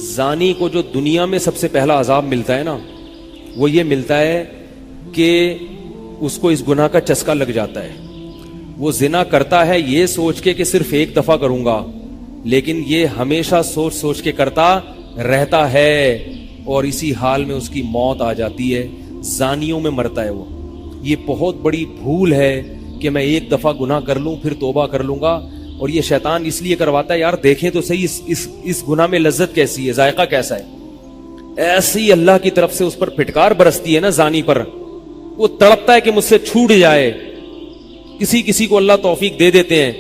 زانی کو جو دنیا میں سب سے پہلا عذاب ملتا ہے نا، وہ یہ ملتا ہے کہ اس کو اس گناہ کا چسکا لگ جاتا ہے. وہ زنا کرتا ہے یہ سوچ کے کہ صرف ایک دفعہ کروں گا، لیکن یہ ہمیشہ سوچ سوچ کے کرتا رہتا ہے، اور اسی حال میں اس کی موت آ جاتی ہے. زانیوں میں مرتا ہے وہ. یہ بہت بڑی بھول ہے کہ میں ایک دفعہ گناہ کر لوں پھر توبہ کر لوں گا. اور یہ شیطان اس لیے کرواتا ہے، یار دیکھیں تو صحیح اس گناہ میں لذت کیسی ہے، ذائقہ کیسا ہے. ایسی اللہ کی طرف سے اس پر پھٹکار برستی ہے نا زانی پر، وہ تڑپتا ہے کہ مجھ سے چھوٹ جائے. کسی کو اللہ توفیق دے دیتے ہیں،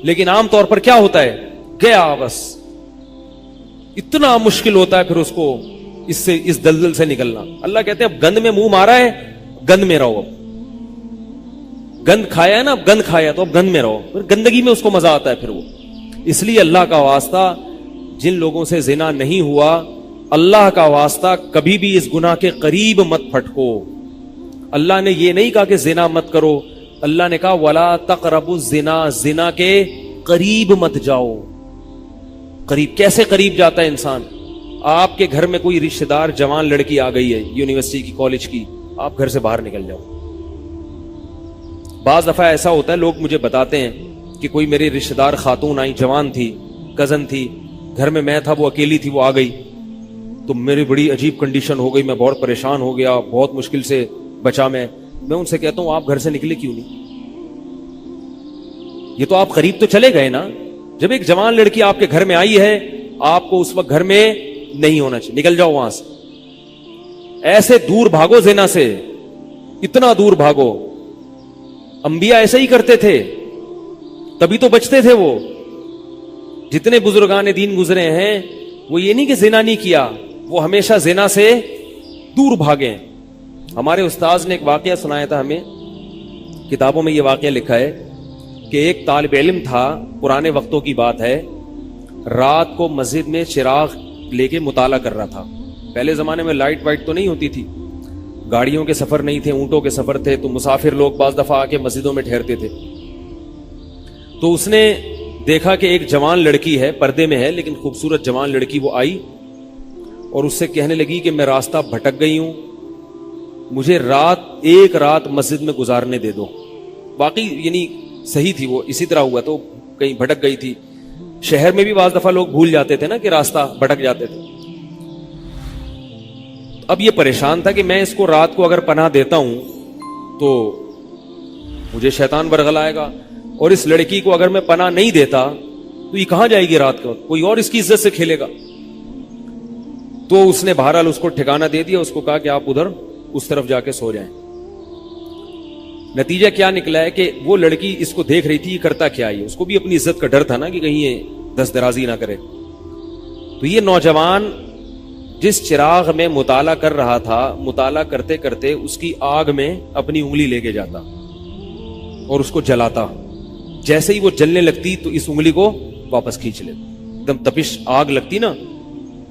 لیکن عام طور پر کیا ہوتا ہے، گیا بس. اتنا مشکل ہوتا ہے پھر اس کو اس دلدل سے نکلنا. اللہ کہتے ہیں اب گند میں منہ مارا ہے، گند میں رہو. اب گند کھایا ہے نا، اب گند کھایا تو اب گند میں رہو. پھر گندگی میں اس کو مزہ آتا ہے پھر وہ. اس لیے اللہ کا واسطہ جن لوگوں سے زنا نہیں ہوا، اللہ کا واسطہ کبھی بھی اس گناہ کے قریب مت پھٹکو. اللہ نے یہ نہیں کہا کہ زنا مت کرو، اللہ نے کہا ولا تقربوا الزنا، زنا کے قریب مت جاؤ. قریب کیسے قریب جاتا ہے انسان؟ آپ کے گھر میں کوئی رشتہ دار جوان لڑکی آ گئی ہے یونیورسٹی کی، کالج کی، آپ گھر سے باہر نکل جاؤ. بعض دفعہ ایسا ہوتا ہے، لوگ مجھے بتاتے ہیں کہ کوئی میری رشتہ دار خاتون آئی، جوان تھی، کزن تھی، گھر میں میں تھا، وہ اکیلی تھی، وہ آ گئی تو میری بڑی عجیب کنڈیشن ہو گئی، میں بہت پریشان ہو گیا، بہت مشکل سے بچا. میں ان سے کہتا ہوں آپ گھر سے نکلے کیوں نہیں؟ یہ تو آپ قریب تو چلے گئے نا. جب ایک جوان لڑکی آپ کے گھر میں آئی ہے، آپ کو اس وقت گھر میں نہیں ہونا چاہیے، نکل جاؤ وہاں سے. ایسے دور بھاگو زنا سے، اتنا دور بھاگو. انبیاء ایسا ہی کرتے تھے، تبھی تو بچتے تھے. وہ جتنے بزرگان دین گزرے ہیں، وہ یہ نہیں کہ زنا نہیں کیا، وہ ہمیشہ زنا سے دور بھاگے. ہمارے استاذ نے ایک واقعہ سنایا تھا ہمیں، کتابوں میں یہ واقعہ لکھا ہے کہ ایک طالب علم تھا، پرانے وقتوں کی بات ہے، رات کو مسجد میں چراغ لے کے مطالعہ کر رہا تھا. پہلے زمانے میں لائٹ وائٹ تو نہیں ہوتی تھی، گاڑیوں کے سفر نہیں تھے، اونٹوں کے سفر تھے، تو مسافر لوگ بعض دفعہ آ کے مسجدوں میں ٹھہرتے تھے. تو اس نے دیکھا کہ ایک جوان لڑکی ہے، پردے میں ہے لیکن خوبصورت جوان لڑکی. وہ آئی اور اس سے کہنے لگی کہ میں راستہ بھٹک گئی ہوں، مجھے ایک رات مسجد میں گزارنے دے دو. باقی یعنی صحیح تھی، وہ اسی طرح ہوا تو کہیں بھٹک گئی تھی. شہر میں بھی بعض دفعہ لوگ بھول جاتے تھے نا کہ راستہ بھٹک جاتے تھے. اب یہ پریشان تھا کہ میں اس کو رات کو اگر پناہ دیتا ہوں تو مجھے شیطان برگلائے گا، اور اس لڑکی کو اگر میں پناہ نہیں دیتا تو یہ کہاں جائے گی رات کو، کوئی اور اس کی عزت سے کھیلے گا. تو اس نے بہرحال اس کو ٹھکانہ دے دیا، اس کو کہا کہ آپ ادھر اس طرف جا کے سو جائیں. نتیجہ کیا نکلا ہے کہ وہ لڑکی اس کو دیکھ رہی تھی یہ کرتا کیا ہے، اس کو بھی اپنی عزت کا ڈر تھا نا کہ کہیں یہ دست درازی نہ کرے. تو یہ نوجوان جس چراغ میں مطالعہ کر رہا تھا، مطالعہ کرتے کرتے اس کی آگ میں اپنی انگلی لے کے جاتا اور اس کو جلاتا. جیسے ہی وہ جلنے لگتی تو اس انگلی کو واپس کھینچ لیتا، ایک دم تپش آگ لگتی نا،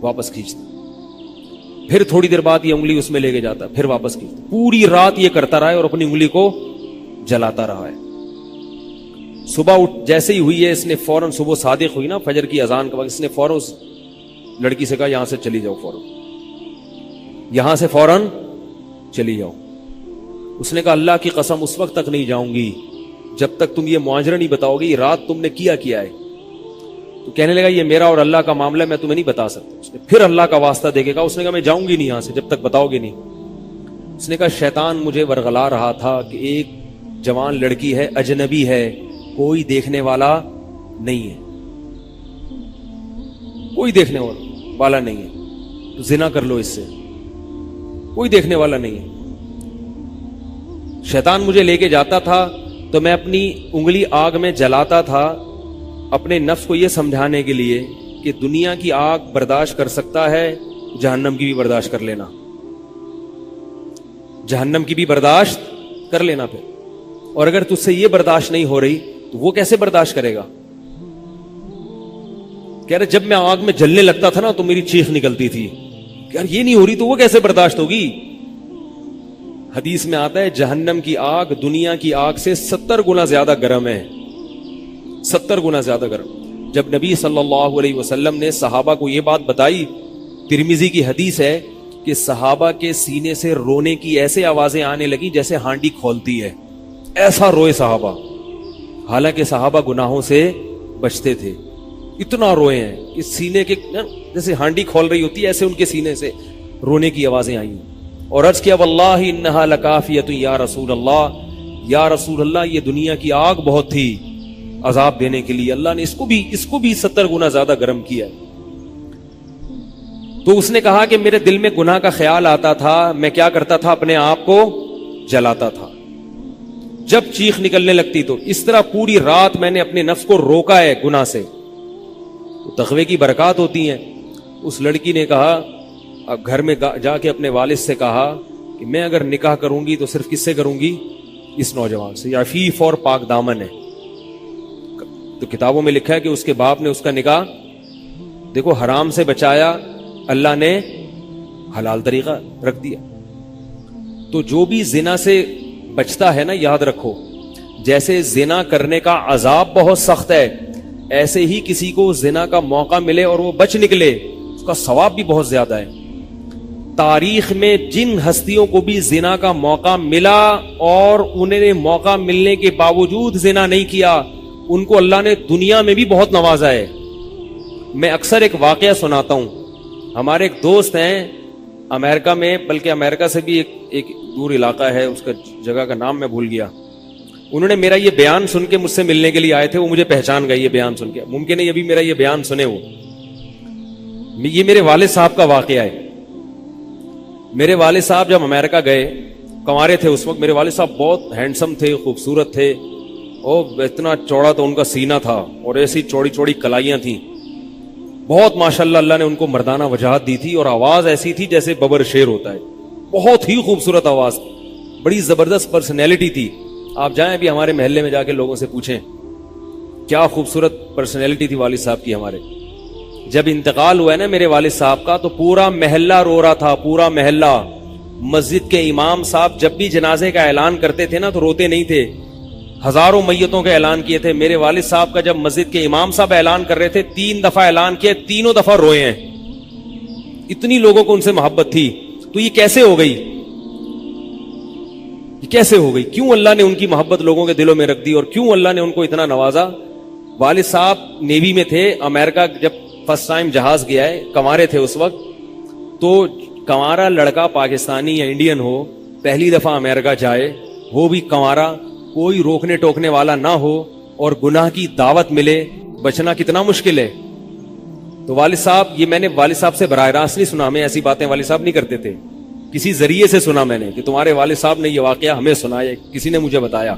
واپس کھینچتا. پھر تھوڑی دیر بعد یہ انگلی اس میں لے کے جاتا، پھر واپس کھینچتا. پوری رات یہ کرتا رہا ہے اور اپنی انگلی کو جلاتا رہا ہے. صبح جیسے ہی ہوئی ہے، اس نے فوراً، صبح صادق ہوئی نا فجر کی اذان کا وقت، اس نے فوراً اس لڑکی سے کہا یہاں سے چلی جاؤ، فوراً یہاں سے فوراً چلی جاؤ. اس نے کہا اللہ کی قسم اس وقت تک نہیں جاؤں گی جب تک تم یہ معاجرہ نہیں بتاؤ گے، یہ رات تم نے کیا ہے. تو کہنے لگا یہ میرا اور اللہ کا معاملہ، میں تمہیں نہیں بتا سکتا. اس نے پھر اللہ کا واسطہ دے کے کہا، اس نے کہا میں جاؤں گی نہیں یہاں سے جب تک بتاؤ گے نہیں. اس نے کہا شیطان مجھے ورغلا رہا تھا کہ ایک جوان لڑکی ہے، اجنبی ہے، کوئی دیکھنے والا نہیں ہے، کوئی دیکھنے والا نہیں ہے، تو زنا کر لو اس سے، کوئی دیکھنے والا نہیں ہے. شیطان مجھے لے کے جاتا تھا تو میں اپنی انگلی آگ میں جلاتا تھا، اپنے نفس کو یہ سمجھانے کے لیے کہ دنیا کی آگ برداشت کر سکتا ہے، جہنم کی بھی برداشت کر لینا، جہنم کی بھی برداشت کر لینا. پھر اور اگر تجھ سے یہ برداشت نہیں ہو رہی تو وہ کیسے برداشت کرے گا؟ کہہ رہے جب میں آگ میں جلنے لگتا تھا نا تو میری چیخ نکلتی تھی، یار یہ نہیں ہو رہی تو وہ کیسے برداشت ہوگی. حدیث میں آتا ہے جہنم کی آگ دنیا کی آگ سے 70 گنا زیادہ گرم ہے، 70 گنا زیادہ گرم. جب نبی صلی اللہ علیہ وسلم نے صحابہ کو یہ بات بتائی ترمذی کی حدیث ہے کہ صحابہ کے سینے سے رونے کی ایسے آوازیں آنے لگی جیسے ہانڈی کھولتی ہے، ایسا روئے صحابہ، حالانکہ صحابہ گناہوں سے بچتے تھے، اتنا روئے ہیں کہ سینے کے جیسے ہانڈی کھول رہی ہوتی ہے ایسے ان کے سینے سے رونے کی آوازیں آئیں، اور عرض کیا واللہ انہا لکافیۃ یا رسول اللہ، یا رسول اللہ یہ دنیا کی آگ بہت تھی عذاب دینے کے لیے، اللہ نے اس کو بھی 70 گنا زیادہ گرم کیا ہے۔ تو اس نے کہا کہ میرے دل میں گناہ کا خیال آتا تھا، میں کیا کرتا تھا، اپنے آپ کو جلاتا تھا جب چیخ نکلنے لگتی، تو اس طرح پوری رات میں نے اپنے نفس کو روکا ہے گناہ سے۔ تو تقوی کی برکات ہوتی ہیں۔ اس لڑکی نے کہا، اب گھر میں جا کے اپنے والد سے کہا کہ میں اگر نکاح کروں گی تو صرف کس سے کروں گی، اس نوجوان سے، عفیف اور پاک دامن ہے۔ تو کتابوں میں لکھا ہے کہ اس کے باپ نے اس کا نکاح دیکھو حرام سے بچایا، اللہ نے حلال طریقہ رکھ دیا۔ تو جو بھی زنا سے بچتا ہے نا، یاد رکھو جیسے زنا کرنے کا عذاب بہت سخت ہے، ایسے ہی کسی کو زنا کا موقع ملے اور وہ بچ نکلے، اس کا ثواب بھی بہت زیادہ ہے۔ تاریخ میں جن ہستیوں کو بھی زنا کا موقع ملا اور انہیں نے موقع ملنے کے باوجود زنا نہیں کیا، ان کو اللہ نے دنیا میں بھی بہت نوازا ہے۔ میں اکثر ایک واقعہ سناتا ہوں، ہمارے ایک دوست ہیں امریکہ میں، بلکہ امریکہ سے بھی ایک دور علاقہ ہے، اس کا جگہ کا نام میں بھول گیا، انہوں نے میرا یہ بیان سن کے مجھ سے ملنے کے لیے آئے تھے، وہ مجھے پہچان گئے یہ بیان سن کے، ممکن ہے یہ بھی میرا یہ بیان سنے وہ، یہ میرے والد صاحب کا واقعہ ہے۔ میرے والد صاحب جب امریکہ گئے، کنوارے تھے اس وقت، میرے والد صاحب بہت ہینڈسم تھے، خوبصورت تھے، اور اتنا چوڑا تو ان کا سینہ تھا اور ایسی چوڑی چوڑی کلائیاں تھیں، بہت ماشاءاللہ اللہ نے ان کو مردانہ وجاہت دی تھی، اور آواز ایسی تھی جیسے ببر شیر ہوتا ہے، بہت ہی خوبصورت آواز، بڑی زبردست پرسنالٹی تھی۔ آپ جائیں بھی ہمارے محلے میں جا کے لوگوں سے پوچھیں کیا خوبصورت پرسنالٹی تھی والد صاحب کی ہمارے۔ جب انتقال ہوا ہے نا میرے والد صاحب کا، تو پورا محلہ رو رہا تھا، پورا محلہ۔ مسجد کے امام صاحب جب بھی جنازے کا اعلان کرتے تھے نا تو روتے نہیں تھے، ہزاروں میتوں کا اعلان کیے تھے۔ میرے والد صاحب کا جب مسجد کے امام صاحب اعلان کر رہے تھے، 3 دفعہ اعلان کیا، تینوں دفعہ روئے ہیں، اتنی لوگوں کو ان سے محبت تھی۔ تو یہ کیسے ہو گئی، یہ کیسے ہو گئی؟ کیوں اللہ نے ان کی محبت لوگوں کے دلوں میں رکھ دی، اور کیوں اللہ نے ان کو اتنا نوازا؟ والد صاحب نیوی میں تھے، امریکہ جب فرسٹ ٹائم جہاز گیا ہے، کنوارے تھے اس وقت، تو کنوارا لڑکا پاکستانی یا انڈین ہو، پہلی دفعہ امریکہ جائے، وہ بھی کنوارا، کوئی روکنے ٹوکنے والا نہ ہو، اور گناہ کی دعوت ملے، بچنا کتنا مشکل ہے۔ تو والد صاحب، یہ میں نے والد صاحب سے براہ راست نہیں سنا، ہمیں ایسی باتیں والد صاحب نہیں کرتے تھے، کسی ذریعے سے سنا میں نے کہ تمہارے والد صاحب نے یہ واقعہ ہمیں سنایا، کسی نے مجھے بتایا۔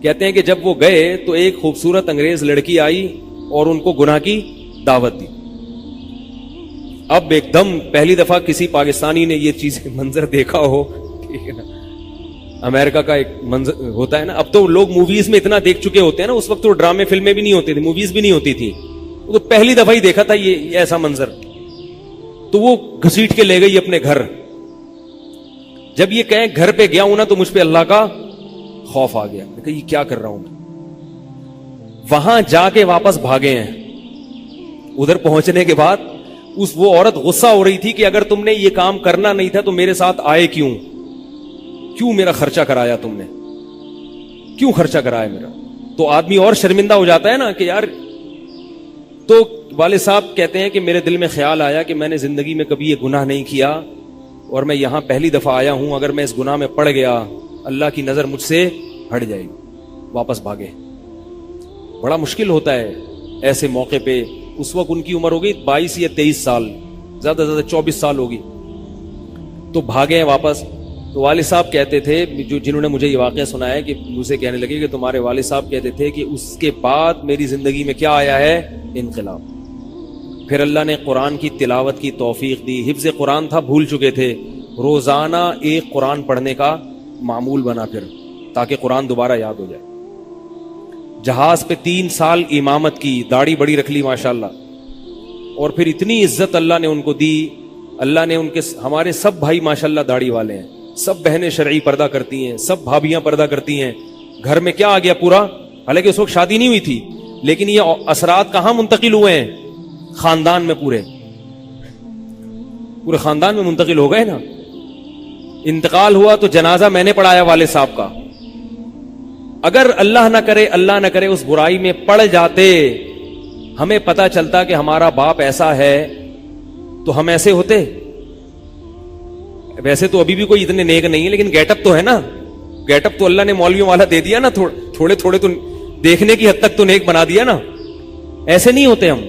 کہتے ہیں کہ جب وہ گئے تو ایک خوبصورت انگریز لڑکی آئی اور ان کو گناہ کی دعوت دی۔ اب ایک دم پہلی دفعہ کسی پاکستانی نے یہ چیز منظر دیکھا ہو، ٹھیک ہے نا، امریکہ کا ایک منظر ہوتا ہے نا، اب تو لوگ موویز میں اتنا دیکھ چکے ہوتے ہیں نا، اس وقت تو ڈرامے فلمیں بھی نہیں ہوتی تھی، موویز بھی نہیں ہوتی تھی، وہ تو پہلی دفعہ ہی دیکھا تھا یہ ایسا منظر، تو وہ گھسیٹ کے لے گئی اپنے گھر۔ جب یہ کہیں گھر پہ گیا ہوں نا تو مجھ پہ اللہ کا خوف آ گیا، کہ یہ کیا کر رہا ہوں میں۔ وہاں جا کے واپس بھاگے ہیں۔ ادھر پہنچنے کے بعد وہ عورت غصہ ہو رہی تھی کہ اگر تم نے یہ کام کرنا نہیں تھا تو میرے ساتھ آئے کیوں میرا خرچہ کرایا تم نے، کیوں خرچہ کرایا میرا؟ تو آدمی اور شرمندہ ہو جاتا ہے نا کہ یار۔ تو والد صاحب کہتے ہیں کہ میرے دل میں خیال آیا کہ میں نے زندگی میں کبھی یہ گناہ نہیں کیا، اور میں یہاں پہلی دفعہ آیا ہوں، اگر میں اس گناہ میں پڑ گیا اللہ کی نظر مجھ سے ہٹ جائے گی۔ واپس بھاگے۔ بڑا مشکل ہوتا ہے ایسے موقع پہ۔ اس وقت ان کی عمر ہوگی 22 یا 23 سال، زیادہ سے زیادہ 24 سال ہوگی، تو بھاگے ہیں واپس۔ تو والد صاحب کہتے تھے، جنہوں نے مجھے یہ واقعہ سنایا، کہ مجھے کہنے لگے کہ تمہارے والد صاحب کہتے تھے کہ اس کے بعد میری زندگی میں کیا آیا ہے؟ انقلاب۔ پھر اللہ نے قرآن کی تلاوت کی توفیق دی، حفظ قرآن تھا، بھول چکے تھے، روزانہ ایک قرآن پڑھنے کا معمول بنا پھر، تاکہ قرآن دوبارہ یاد ہو جائے۔ جہاز پہ 3 سال امامت کی، داڑھی بڑی رکھ لی ماشاءاللہ، اور پھر اتنی عزت اللہ نے ان کو دی۔ اللہ نے ان کے، ہمارے سب بھائی ماشاءاللہ داڑھی والے ہیں، سب بہنیں شرعی پردہ کرتی ہیں، سب بھابیاں پردہ کرتی ہیں۔ گھر میں کیا آ گیا پورا، حالانکہ اس وقت شادی نہیں ہوئی تھی، لیکن یہ اثرات کہاں منتقل ہوئے ہیں؟ خاندان میں پورے۔ پورے خاندان میں منتقل ہو گئے نا. انتقال ہوا تو جنازہ میں نے پڑھایا والد صاحب کا. اگر اللہ نہ کرے اس برائی میں پڑ جاتے, ہمیں پتا چلتا کہ ہمارا باپ ایسا ہے, تو ہم ایسے ہوتے. ویسے تو ابھی بھی کوئی اتنے نیک نہیں ہے, لیکن گیٹ اپ تو ہے نا. گیٹ اپ تو اللہ نے مولویوں والا دے دیا نا, تھوڑے تھوڑے تو دیکھنے کی حد تک تو نیک بنا دیا نا. ایسے نہیں ہوتے ہم.